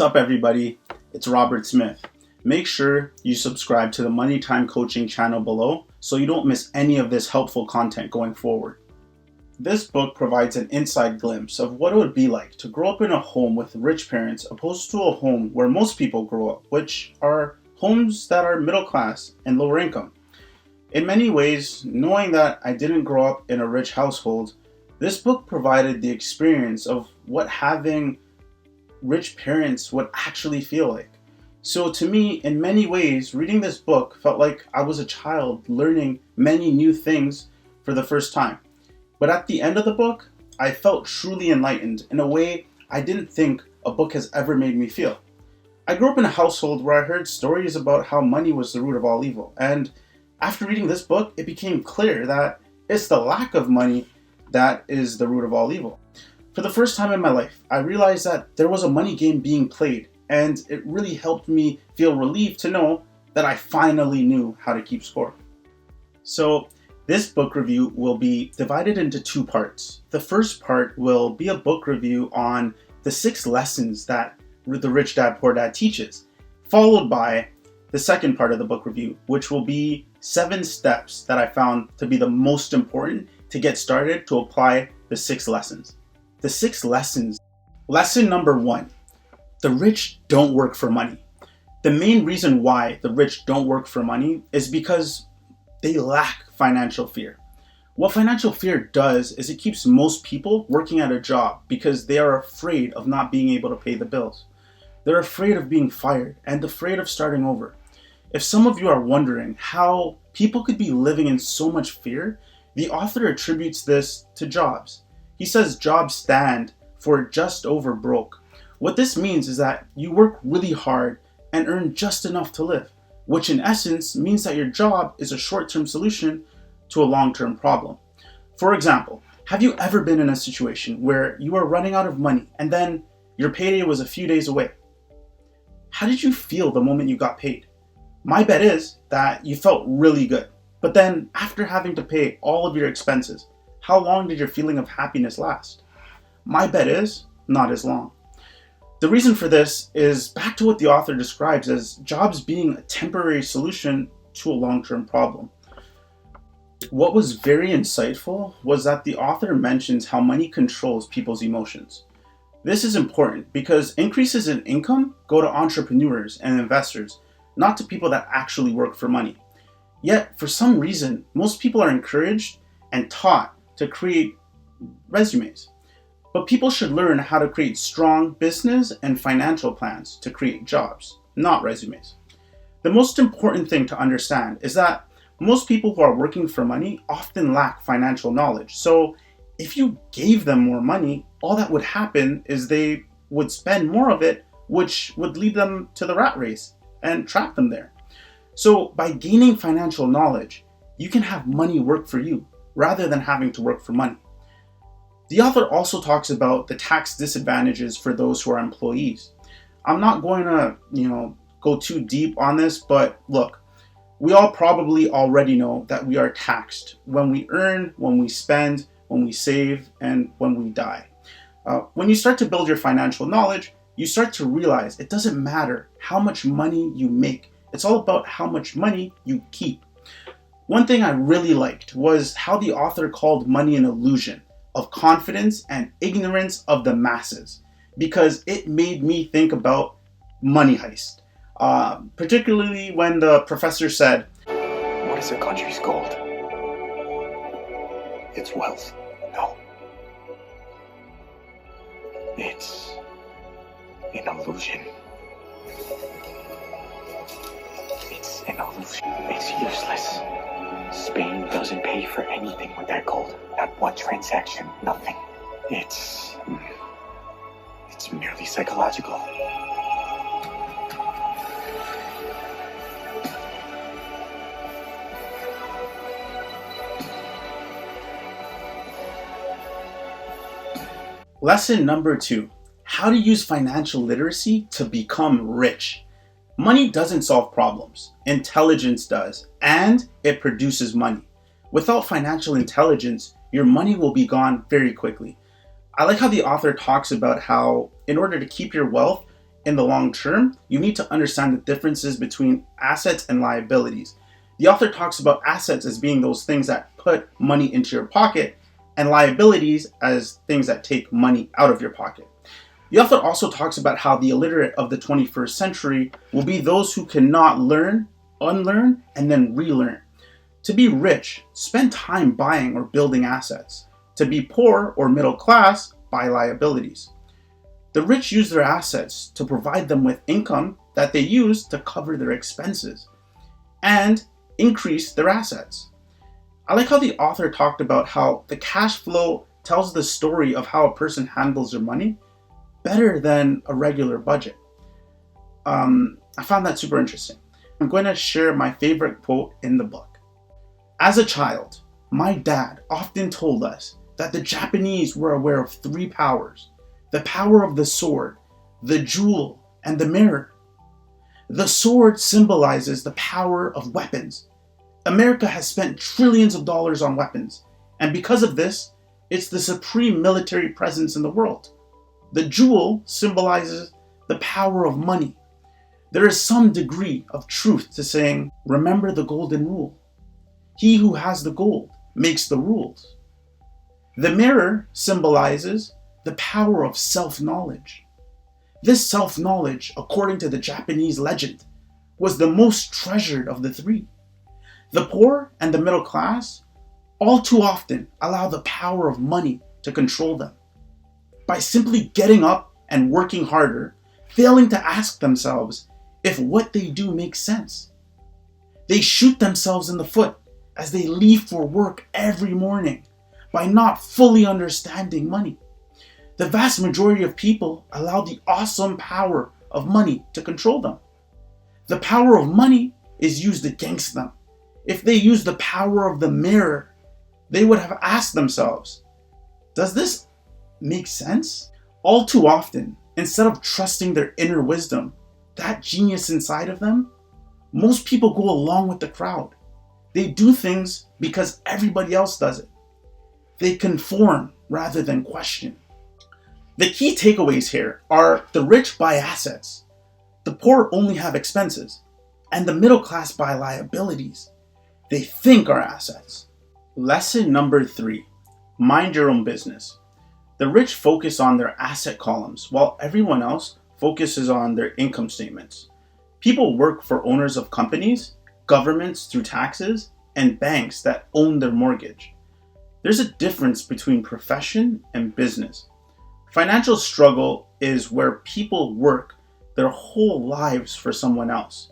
up, everybody? It's Robert Smith. Make sure you subscribe to the Money Time Coaching channel below so you don't miss any of this helpful content going forward. This book provides an inside glimpse of what it would be like to grow up in a home with rich parents opposed to a home where most people grow up, which are homes that are middle class and lower income. In many ways, knowing that I didn't grow up in a rich household, this book provided the experience of what having rich parents would actually feel like. So to me, in many ways, reading this book felt like I was a child learning many new things for the first time. But at the end of the book, I felt truly enlightened in a way I didn't think a book has ever made me feel. I grew up in a household where I heard stories about how money was the root of all evil. And after reading this book, it became clear that it's the lack of money that is the root of all evil. For the first time in my life, I realized that there was a money game being played, and it really helped me feel relieved to know that I finally knew how to keep score. So this book review will be divided into two parts. The first part will be a book review on the 6 lessons that the Rich Dad Poor Dad teaches, followed by the second part of the book review, which will be 7 steps that I found to be the most important to get started to apply the 6 lessons. The 6 lessons. Lesson number 1, the rich don't work for money. The main reason why the rich don't work for money is because they lack financial fear. What financial fear does is it keeps most people working at a job because they are afraid of not being able to pay the bills. They're afraid of being fired and afraid of starting over. If some of you are wondering how people could be living in so much fear, the author attributes this to jobs. He says jobs stand for just over broke. What this means is that you work really hard and earn just enough to live, which in essence means that your job is a short-term solution to a long-term problem. For example, have you ever been in a situation where you are running out of money and then your payday was a few days away? How did you feel the moment you got paid? My bet is that you felt really good. But then after having to pay all of your expenses, how long did your feeling of happiness last? My bet is not as long. The reason for this is back to what the author describes as jobs being a temporary solution to a long-term problem. What was very insightful was that the author mentions how money controls people's emotions. This is important because increases in income go to entrepreneurs and investors, not to people that actually work for money. Yet, for some reason, most people are encouraged and taught to create resumes. But people should learn how to create strong business and financial plans to create jobs, not resumes. The most important thing to understand is that most people who are working for money often lack financial knowledge. So if you gave them more money, all that would happen is they would spend more of it, which would lead them to the rat race and trap them there. So by gaining financial knowledge, you can have money work for you rather than having to work for money. The author also talks about the tax disadvantages for those who are employees. I'm not going to, go too deep on this, but look, we all probably already know that we are taxed when we earn, when we spend, when we save, and when we die. When you start to build your financial knowledge, you start to realize it doesn't matter how much money you make. It's all about how much money you keep. One thing I really liked was how the author called money an illusion of confidence and ignorance of the masses, because it made me think about Money Heist, particularly when the professor said, "What is a country's gold? It's wealth. No. It's an illusion. It's an illusion. It's useless. Spain doesn't pay for anything with that gold. Not one transaction, nothing. It's merely psychological." Lesson number 2, how to use financial literacy to become rich. Money doesn't solve problems. Intelligence does, and it produces money. Without financial intelligence, your money will be gone very quickly. I like how the author talks about how in order to keep your wealth, in the long term, you need to understand the differences between assets and liabilities. The author talks about assets as being those things that put money into your pocket, and liabilities as things that take money out of your pocket. The author also talks about how the illiterate of the 21st century will be those who cannot learn, unlearn, and then relearn. To be rich, spend time buying or building assets. To be poor or middle class, buy liabilities. The rich use their assets to provide them with income that they use to cover their expenses and increase their assets. I like how the author talked about how the cash flow tells the story of how a person handles their money better than a regular budget. I found that super interesting. I'm going to share my favorite quote in the book. As a child, my dad often told us that the Japanese were aware of three powers: the power of the sword, the jewel, and the mirror. The sword symbolizes the power of weapons. America has spent trillions of dollars on weapons, and because of this, it's the supreme military presence in the world. The jewel symbolizes the power of money. There is some degree of truth to saying, remember the golden rule. He who has the gold makes the rules. The mirror symbolizes the power of self-knowledge. This self-knowledge, according to the Japanese legend, was the most treasured of the three. The poor and the middle class all too often allow the power of money to control them. By simply getting up and working harder, failing to ask themselves if what they do makes sense. They shoot themselves in the foot as they leave for work every morning by not fully understanding money. The vast majority of people allow the awesome power of money to control them. The power of money is used against them. If they use the power of the mirror, they would have asked themselves, does this make sense? All too often, instead of trusting their inner wisdom, that genius inside of them, most people go along with the crowd. They do things because everybody else does it. They conform rather than question. The key takeaways here are the rich buy assets, the poor only have expenses, and the middle class buy liabilities they think are assets. Lesson number 3, mind your own business. The rich focus on their asset columns while everyone else focuses on their income statements. People work for owners of companies, governments through taxes, and banks that own their mortgage. There's a difference between profession and business. Financial struggle is where people work their whole lives for someone else.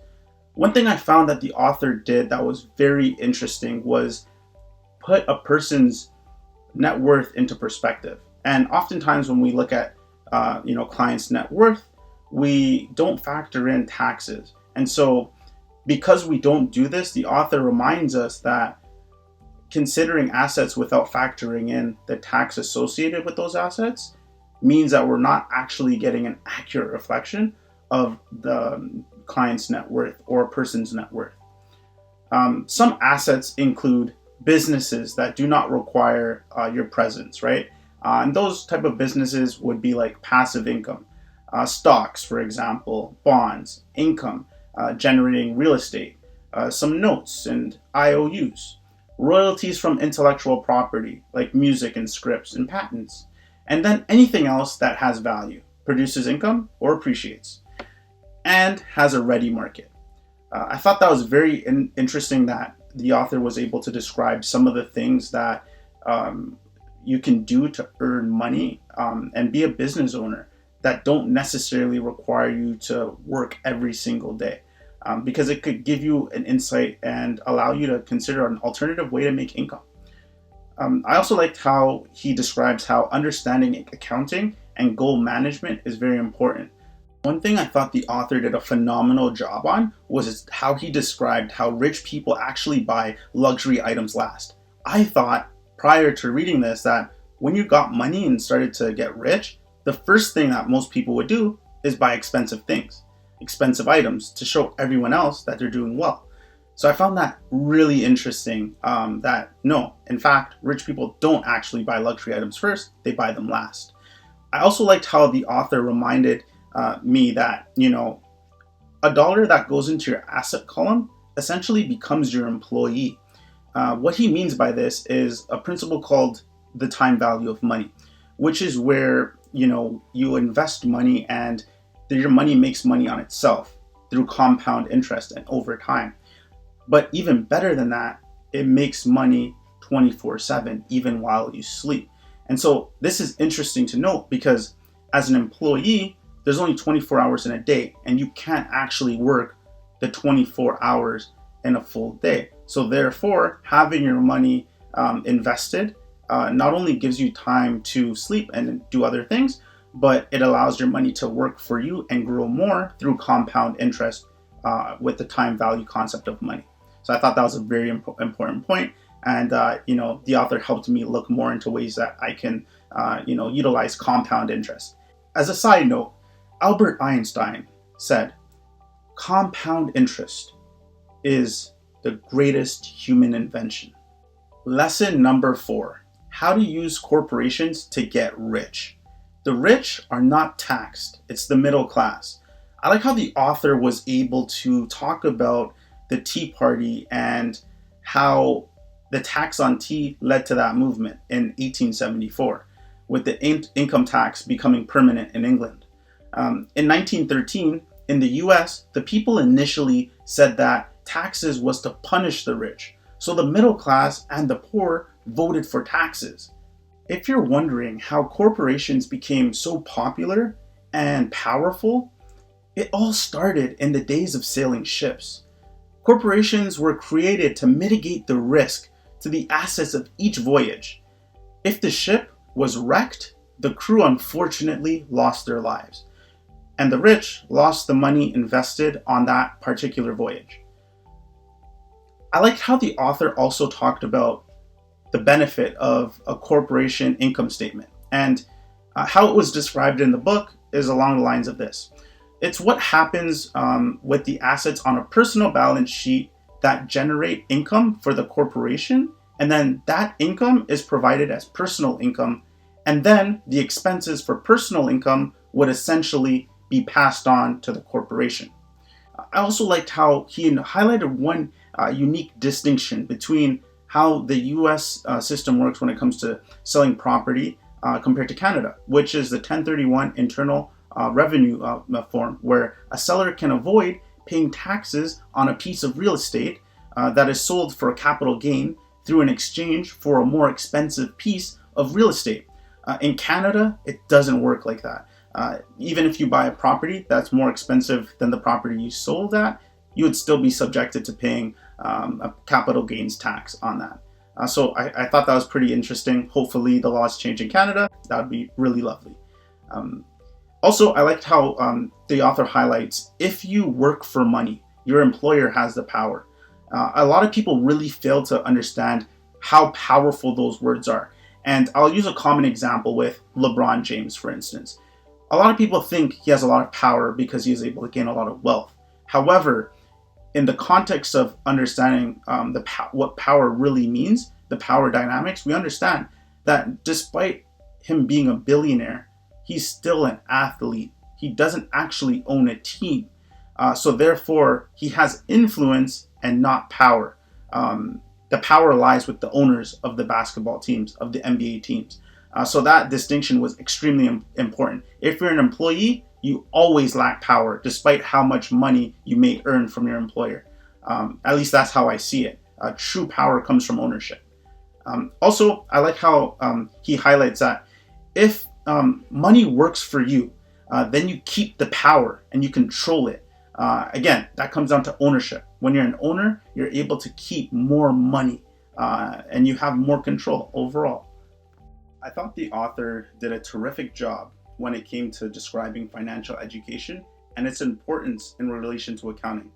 One thing I found that the author did that was very interesting was put a person's net worth into perspective. And oftentimes when we look at clients' net worth, we don't factor in taxes. And so because we don't do this, the author reminds us that considering assets without factoring in the tax associated with those assets means that we're not actually getting an accurate reflection of the client's net worth or a person's net worth. Some assets include businesses that do not require your presence, right? And those type of businesses would be like passive income, stocks, for example, bonds, income, generating real estate, some notes and IOUs, royalties from intellectual property like music and scripts and patents, and then anything else that has value, produces income or appreciates, and has a ready market. I thought that was very interesting that the author was able to describe some of the things that you can do to earn money and be a business owner that don't necessarily require you to work every single day, because it could give you an insight and allow you to consider an alternative way to make income. I also liked how he describes how understanding accounting and goal management is very important. One thing I thought the author did a phenomenal job on was how he described how rich people actually buy luxury items last. I thought prior to reading this that when you got money and started to get rich, the first thing that most people would do is buy expensive things, expensive items to show everyone else that they're doing well. So I found that really interesting, that no, in fact, rich people don't actually buy luxury items first, they buy them last. I also liked how the author reminded me that, a dollar that goes into your asset column essentially becomes your employee. What he means by this is a principle called the time value of money, which is where you invest money and your money makes money on itself through compound interest and over time. But even better than that, it makes money 24/7, even while you sleep. And so this is interesting to note because as an employee, there's only 24 hours in a day, and you can't actually work the 24 hours in a full day. So therefore, having your money invested not only gives you time to sleep and do other things, but it allows your money to work for you and grow more through compound interest with the time value concept of money. So I thought that was a very important point. And, the author helped me look more into ways that I can, utilize compound interest. As a side note, Albert Einstein said, compound interest is the greatest human invention. Lesson number 4, how to use corporations to get rich. The rich are not taxed. It's the middle class. I like how the author was able to talk about the Tea Party and how the tax on tea led to that movement in 1874, with the income tax becoming permanent in England. In 1913, in the US, the people initially said that taxes was to punish the rich. So the middle class and the poor voted for taxes. If you're wondering how corporations became so popular and powerful, it all started in the days of sailing ships. Corporations were created to mitigate the risk to the assets of each voyage. If the ship was wrecked, the crew unfortunately lost their lives, and the rich lost the money invested on that particular voyage. I liked how the author also talked about the benefit of a corporation income statement, and how it was described in the book is along the lines of this. It's what happens with the assets on a personal balance sheet that generate income for the corporation, and then that income is provided as personal income, and then the expenses for personal income would essentially be passed on to the corporation. I also liked how he highlighted one unique distinction between how the US system works when it comes to selling property compared to Canada, which is the 1031 internal revenue form, where a seller can avoid paying taxes on a piece of real estate that is sold for a capital gain through an exchange for a more expensive piece of real estate. In Canada, it doesn't work like that. Even if you buy a property that's more expensive than the property you sold at, you would still be subjected to paying a capital gains tax on that. So I thought that was pretty interesting. Hopefully the laws change in Canada. That would be really lovely. Also, I liked how the author highlights, if you work for money, your employer has the power. A lot of people really fail to understand how powerful those words are. And I'll use a common example with LeBron James, for instance. A lot of people think he has a lot of power because he is able to gain a lot of wealth. However, in the context of understanding what power really means, the power dynamics, we understand that despite him being a billionaire, he's still an athlete. He doesn't actually own a team. So therefore, he has influence and not power. The power lies with the owners of the basketball teams, of the NBA teams. So that distinction was extremely important. If you're an employee, you always lack power, despite how much money you may earn from your employer. At least that's how I see it. True power comes from ownership. Also, I like how he highlights that if money works for you, then you keep the power and you control it. Again, that comes down to ownership. When you're an owner, you're able to keep more money and you have more control overall. I thought the author did a terrific job when it came to describing financial education and its importance in relation to accounting,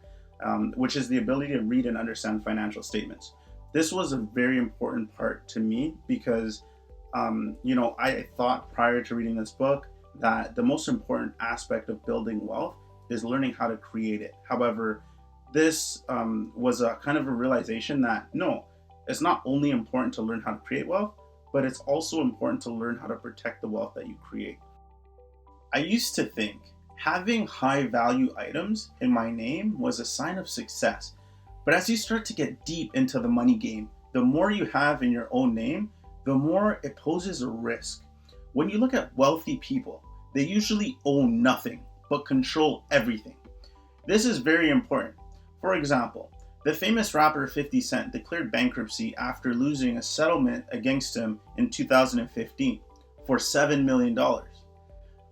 which is the ability to read and understand financial statements. This was a very important part to me because, I thought prior to reading this book that the most important aspect of building wealth is learning how to create it. However, this was a kind of a realization that no, it's not only important to learn how to create wealth, but it's also important to learn how to protect the wealth that you create. I used to think Having high value items in my name was a sign of success. But as you start to get deep into the money game, the more you have in your own name, the more it poses a risk. When you look at wealthy people, they usually own nothing but control everything. This is very important. For example, the famous rapper 50 Cent declared bankruptcy after losing a settlement against him in 2015 for $7 million.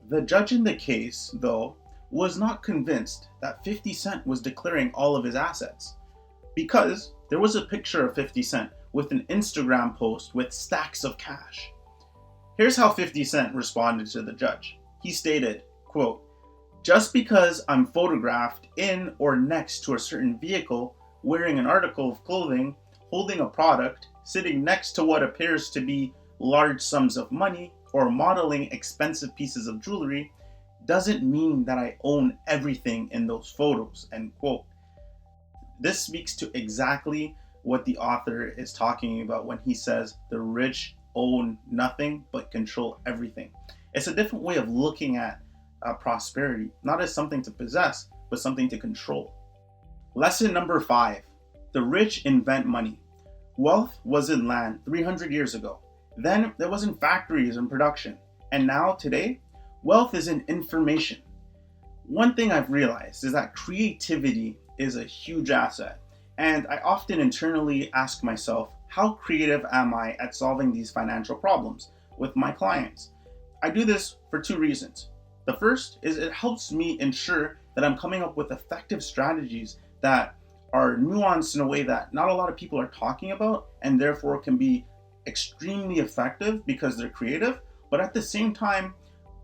The judge in the case, though, was not convinced that 50 Cent was declaring all of his assets because there was a picture of 50 Cent with an Instagram post with stacks of cash. Here's how 50 Cent responded to the judge. He stated, quote, "Just because I'm photographed in or next to a certain vehicle, wearing an article of clothing, holding a product, sitting next to what appears to be large sums of money, or modeling expensive pieces of jewelry, doesn't mean that I own everything in those photos," end quote. This speaks to exactly what the author is talking about when he says the rich own nothing but control everything. It's a different way of looking at prosperity, not as something to possess, but something to control. Lesson number 5. The rich invent money. Wealth was in land 300 years ago. Then there was in factories and production. And now, today, wealth is in information. One thing I've realized is that creativity is a huge asset. And I often internally ask myself, how creative am I at solving these financial problems with my clients? I do this for 2 reasons. The first is it helps me ensure that I'm coming up with effective strategies that are nuanced in a way that not a lot of people are talking about and therefore can be extremely effective because they're creative. But at the same time,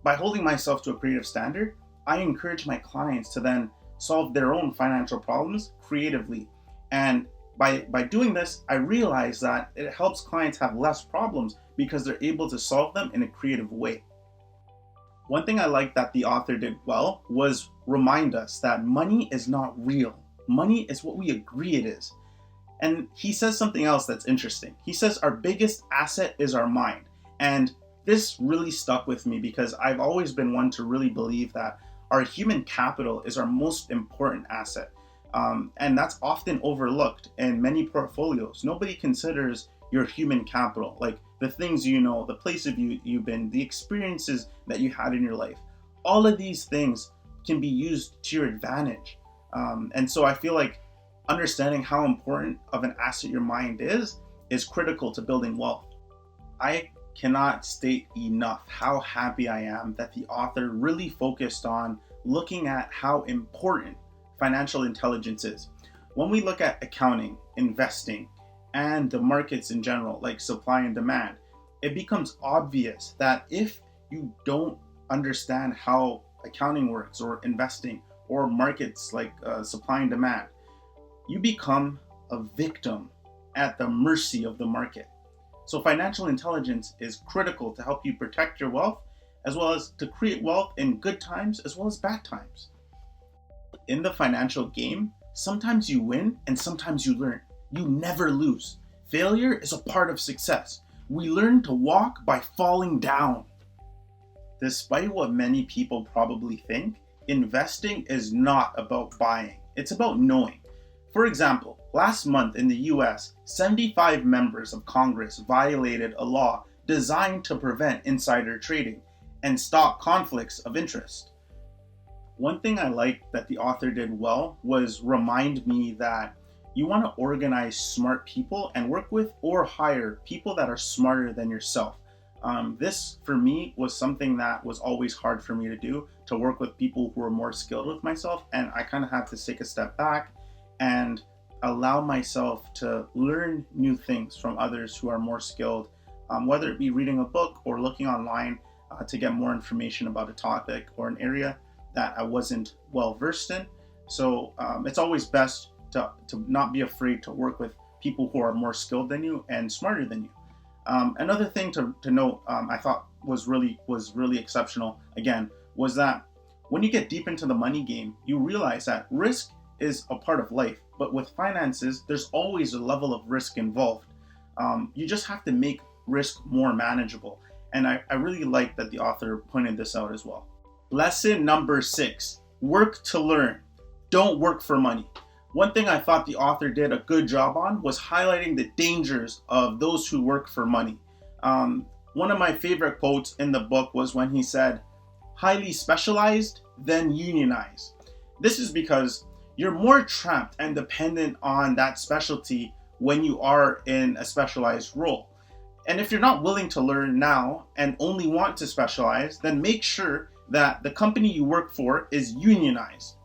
by holding myself to a creative standard, I encourage my clients to then solve their own financial problems creatively. And by doing this, I realize that it helps clients have less problems because they're able to solve them in a creative way. One thing I like that the author did well was remind us that money is not real. Money is what we agree it is. And he says something else that's interesting. He says our biggest asset is our mind. And this really stuck with me because I've always been one to really believe that our human capital is our most important asset. And that's often overlooked in many portfolios. Nobody considers your human capital, like the things you know, the places you've been, the experiences that you had in your life. All of these things can be used to your advantage. And so I feel like understanding how important of an asset your mind is critical to building wealth. I cannot state enough how happy I am that the author really focused on looking at how important financial intelligence is. When we look at accounting, investing, and the markets in general, like supply and demand, it becomes obvious that if you don't understand how accounting works or investing or markets like supply and demand, you become a victim at the mercy of the market. So financial intelligence is critical to help you protect your wealth as well as to create wealth in good times as well as bad times. In the financial game, sometimes you win and sometimes you learn. You never lose. Failure is a part of success. We learn to walk by falling down. Despite what many people probably think, investing is not about buying. It's about knowing. For example, last month in the US, 75 members of Congress violated a law designed to prevent insider trading and stop conflicts of interest. One thing I like that the author did well was remind me that you want to organize smart people and work with or hire people that are smarter than yourself. This, for me, was something that was always hard for me to do, to work with people who are more skilled with myself, and I kind of had to take a step back and allow myself to learn new things from others who are more skilled, whether it be reading a book or looking online to get more information about a topic or an area that I wasn't well versed in. So it's always best to not be afraid to work with people who are more skilled than you and smarter than you. Another thing to note, I thought was really exceptional, again, was that when you get deep into the money game, you realize that risk is a part of life, but with finances, there's always a level of risk involved. You just have to make risk more manageable. And I really like that the author pointed this out as well. Lesson number 6, work to learn. Don't work for money. One thing I thought the author did a good job on was highlighting the dangers of those who work for money. One of my favorite quotes in the book was when he said, highly specialized, then unionized. This is because you're more trapped and dependent on that specialty when you are in a specialized role. And if you're not willing to learn now and only want to specialize, then make sure that the company you work for is unionized.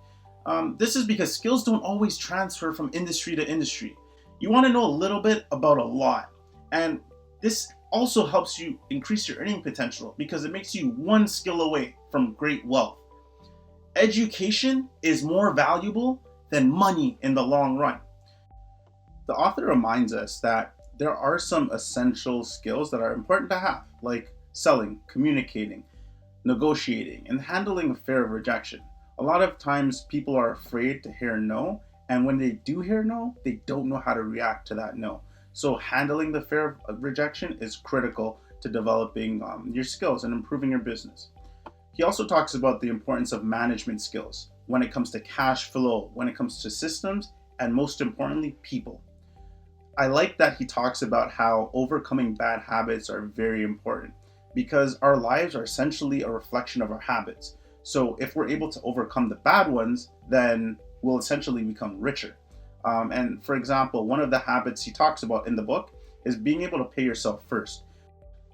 This is because skills don't always transfer from industry to industry. You want to know a little bit about a lot. And this also helps you increase your earning potential because it makes you one skill away from great wealth. Education is more valuable than money in the long run. The author reminds us that there are some essential skills that are important to have, like selling, communicating, negotiating, and handling a fear of rejection. A lot of times people are afraid to hear no, and when they do hear no, they don't know how to react to that no. So handling the fear of rejection is critical to developing your skills and improving your business. He also talks about the importance of management skills when it comes to cash flow, when it comes to systems, and most importantly, people. I like that he talks about how overcoming bad habits are very important because our lives are essentially a reflection of our habits. So if we're able to overcome the bad ones, then we'll essentially become richer. And for example, one of the habits he talks about in the book is being able to pay yourself first.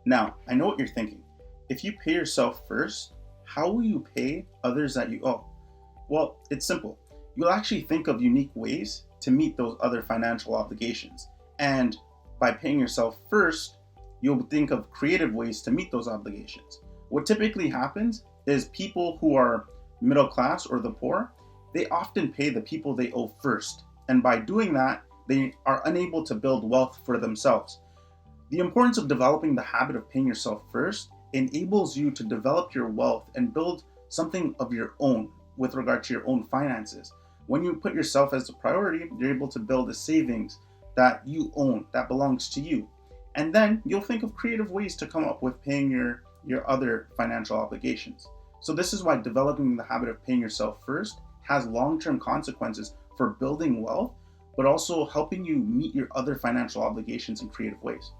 Now, I know what you're thinking. If you pay yourself first, how will you pay others that you owe? Well, it's simple. You'll actually think of unique ways to meet those other financial obligations. And by paying yourself first, you'll think of creative ways to meet those obligations. What typically happens is people who are middle class or the poor, they often pay the people they owe first. And by doing that, they are unable to build wealth for themselves. The importance of developing the habit of paying yourself first enables you to develop your wealth and build something of your own with regard to your own finances. When you put yourself as the priority, you're able to build a savings that you own, that belongs to you. And then you'll think of creative ways to come up with paying your other financial obligations. So this is why developing the habit of paying yourself first has long-term consequences for building wealth, but also helping you meet your other financial obligations in creative ways.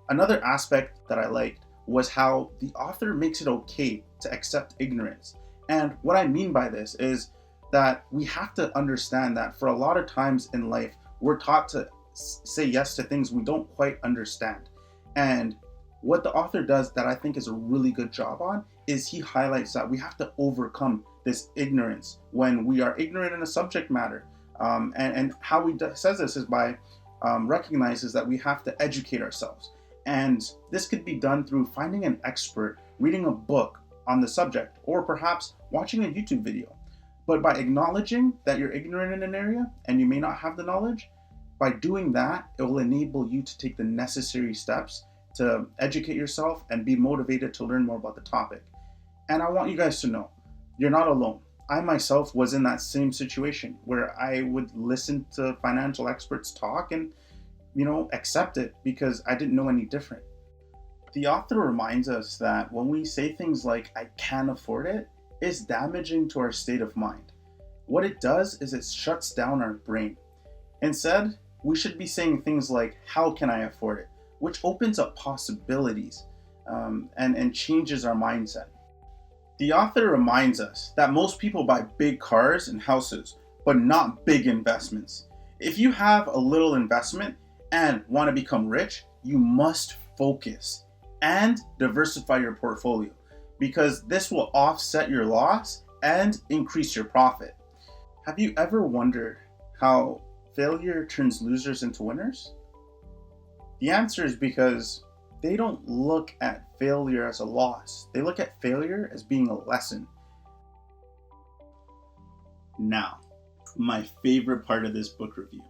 Another aspect that I liked was how the author makes it okay to accept ignorance. And what I mean by this is that we have to understand that for a lot of times in life, we're taught to say yes to things we don't quite understand. And what the author does that I think is a really good job on is he highlights that we have to overcome this ignorance when we are ignorant in a subject matter. And how he says this is by recognizes that we have to educate ourselves. And this could be done through finding an expert, reading a book on the subject, or perhaps watching a YouTube video. But by acknowledging that you're ignorant in an area and you may not have the knowledge, by doing that, it will enable you to take the necessary steps to educate yourself and be motivated to learn more about the topic. And I want you guys to know, you're not alone. I myself was in that same situation where I would listen to financial experts talk and, accept it because I didn't know any different. The author reminds us that when we say things like, I can't afford it, it's damaging to our state of mind. What it does is it shuts down our brain. Instead, we should be saying things like, how can I afford it? Which opens up possibilities and changes our mindset. The author reminds us that most people buy big cars and houses, but not big investments. If you have a little investment and want to become rich, you must focus and diversify your portfolio because this will offset your loss and increase your profit. Have you ever wondered how failure turns losers into winners? The answer is because they don't look at failure as a loss. They look at failure as being a lesson. Now, my favorite part of this book review.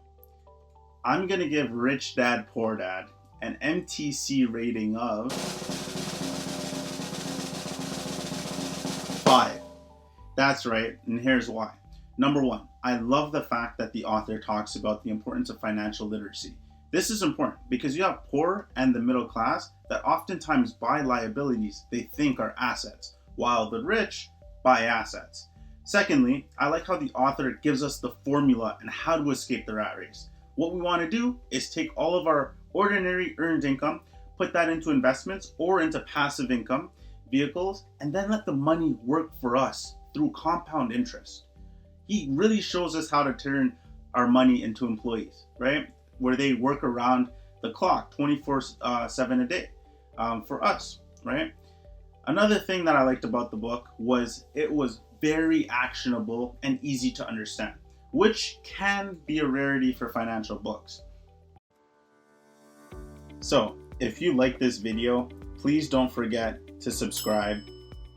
I'm going to give Rich Dad Poor Dad an MTC rating of 5. That's right, and here's why. Number 1, I love the fact that the author talks about the importance of financial literacy. This is important because you have poor and the middle class that oftentimes buy liabilities they think are assets, while the rich buy assets. Secondly, I like how the author gives us the formula and how to escape the rat race. What we want to do is take all of our ordinary earned income, put that into investments or into passive income vehicles, and then let the money work for us through compound interest. He really shows us how to turn our money into employees, right? Where they work around the clock 24/7 a day for us, right? Another thing that I liked about the book was it was very actionable and easy to understand, which can be a rarity for financial books. So, if you like this video, please don't forget to subscribe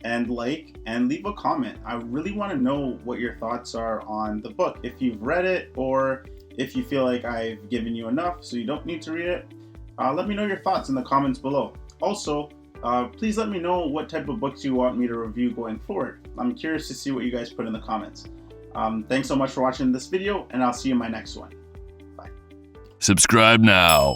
and like and leave a comment. I really want to know what your thoughts are on the book. If you've read it or if you feel like I've given you enough so you don't need to read it, let me know your thoughts in the comments below. Also, please let me know what type of books you want me to review going forward. I'm curious to see what you guys put in the comments. Thanks so much for watching this video, and I'll see you in my next one. Bye. Subscribe now.